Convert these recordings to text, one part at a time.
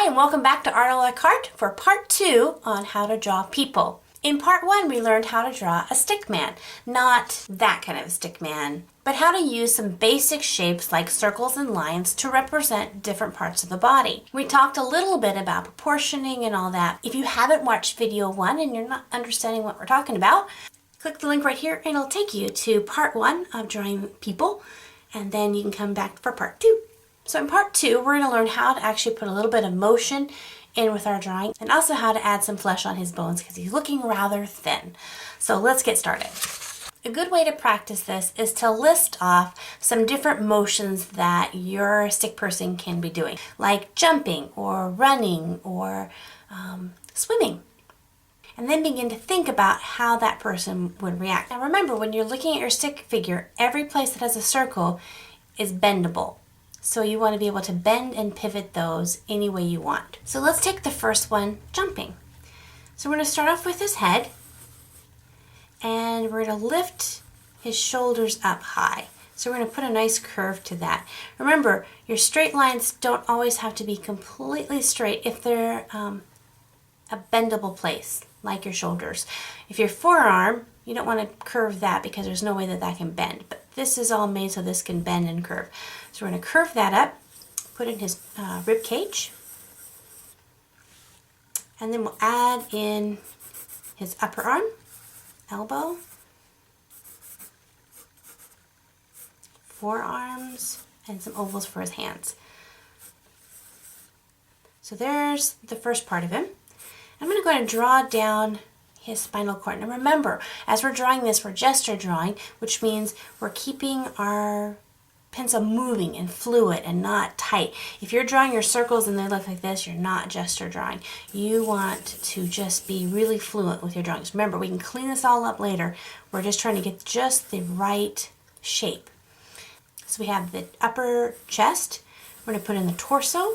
Hi, and welcome back to Art a la carte for part 2 on how to draw people. In part 1, we learned how to draw a stick man. Not that kind of stick man, but how to use some basic shapes like circles and lines to represent different parts of the body. We talked a little bit about proportioning and all that. If you haven't watched video 1 and you're not understanding what we're talking about, click the link right here and it'll take you to part 1 of drawing people, and then you can come back for part 2. So in part 2, we're going to learn how to actually put a little bit of motion in with our drawing, and also how to add some flesh on his bones because he's looking rather thin. So let's get started. A good way to practice this is to list off some different motions that your stick person can be doing, like jumping or running or swimming. And then begin to think about how that person would react. Now remember, when you're looking at your stick figure, every place that has a circle is bendable. So you want to be able to bend and pivot those any way you want. So let's take the first one, jumping. So we're going to start off with his head, and we're going to lift his shoulders up high. So we're going to put a nice curve to that. Remember, your straight lines don't always have to be completely straight if they're a bendable place, like your shoulders. If your forearm, you don't want to curve that because there's no way that that can bend. But this is all made so this can bend and curve. So we're going to curve that up, put in his rib cage, and then we'll add in his upper arm, elbow, forearms, and some ovals for his hands. So there's the first part of him. I'm going to go ahead and draw down his spinal cord. Now remember, as we're drawing this, we're gesture drawing, which means we're keeping our pencil moving and fluid and not tight. If you're drawing your circles and they look like this, you're not gesture drawing. You want to just be really fluent with your drawings. Remember, we can clean this all up later. We're just trying to get just the right shape. So we have the upper chest. We're going to put in the torso,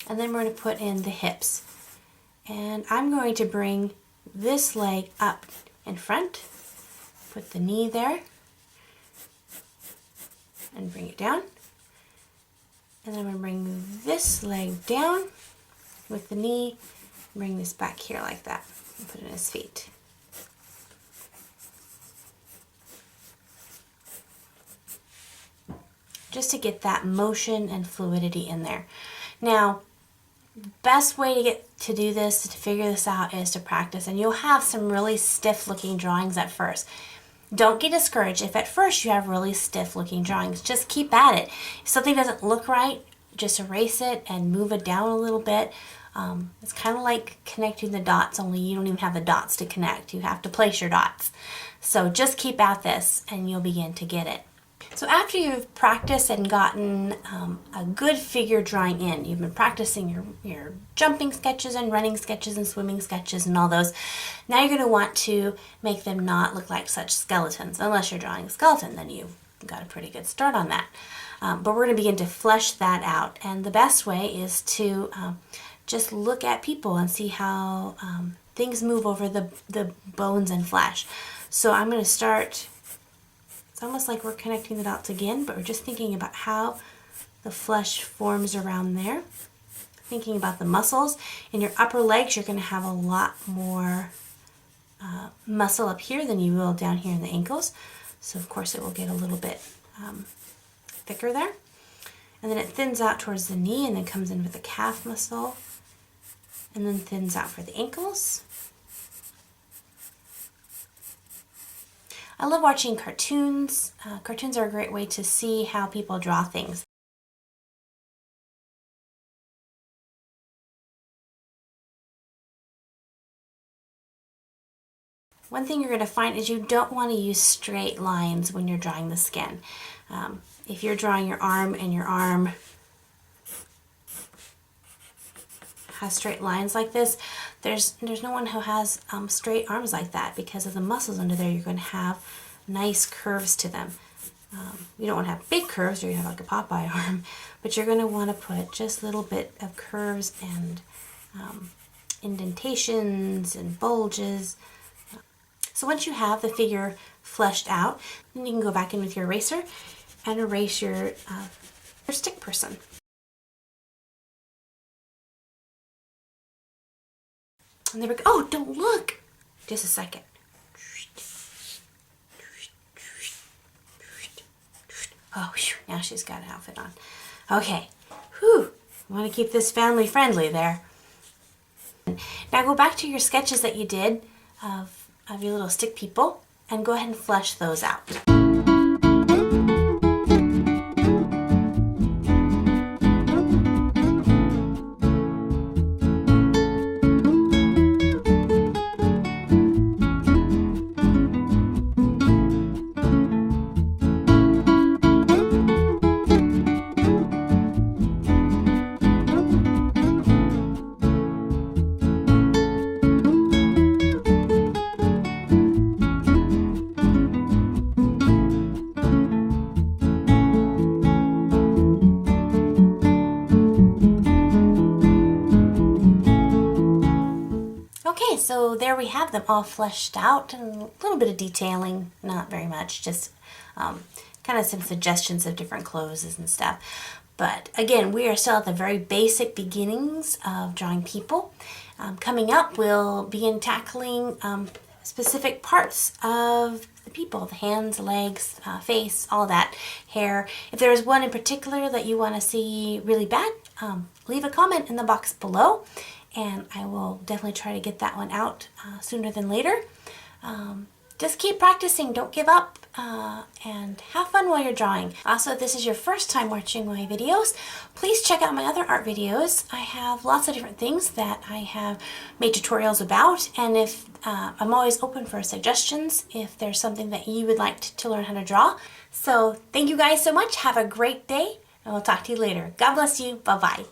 and then we're going to put in the hips. And I'm going to bring this leg up in front, put the knee there, and bring it down. And then I'm going to bring this leg down with the knee, bring this back here like that, and put it in his feet. Just to get that motion and fluidity in there. Now, the best way to get to do this, to figure this out, is to practice, and you'll have some really stiff looking drawings at first. Don't get discouraged if at first you have really stiff looking drawings. Just keep at it. If something doesn't look right, just erase it and move it down a little bit. It's kind of like connecting the dots, only you don't even have the dots to connect. You have to place your dots. So just keep at this and you'll begin to get it. So after you've practiced and gotten a good figure drawing in, you've been practicing your jumping sketches and running sketches and swimming sketches and all those, now you're going to want to make them not look like such skeletons. Unless you're drawing a skeleton, then you've got a pretty good start on that. But we're going to begin to flesh that out, and the best way is to just look at people and see how things move over the bones and flesh. So I'm going to start. It's almost like we're connecting the dots again, but we're just thinking about how the flesh forms around there. Thinking about the muscles. In your upper legs, you're going to have a lot more muscle up here than you will down here in the ankles. So of course it will get a little bit thicker there. And then it thins out towards the knee and then comes in with the calf muscle. And then thins out for the ankles. I love watching cartoons. Cartoons are a great way to see how people draw things. One thing you're going to find is you don't want to use straight lines when you're drawing the skin. If you're drawing your arm and your arm has straight lines like this, there's no one who has straight arms like that because of the muscles under there. You're going to have nice curves to them. You don't want to have big curves or you have like a Popeye arm, but you're going to want to put just a little bit of curves and indentations and bulges. So once you have the figure fleshed out, then you can go back in with your eraser and erase your stick person. And there we go. Oh, don't look. Just a second. Oh, whew, now she's got an outfit on. Okay. Whew. I want to keep this family friendly there. Now go back to your sketches that you did of your little stick people and go ahead and flesh those out. Okay, so there we have them all fleshed out and a little bit of detailing, not very much, just kind of some suggestions of different clothes and stuff. But again, we are still at the very basic beginnings of drawing people. Coming up, we'll begin tackling specific parts of the people, the hands, legs, face, all that, hair. If there is one in particular that you want to see really bad, leave a comment in the box below, and I will definitely try to get that one out sooner than later. Just keep practicing, don't give up, and have fun while you're drawing. Also, if this is your first time watching my videos, please check out my other art videos. I have lots of different things that I have made tutorials about, and if I'm always open for suggestions if there's something that you would like to learn how to draw. So thank you guys so much. Have a great day, and we'll talk to you later. God bless you. Bye-bye.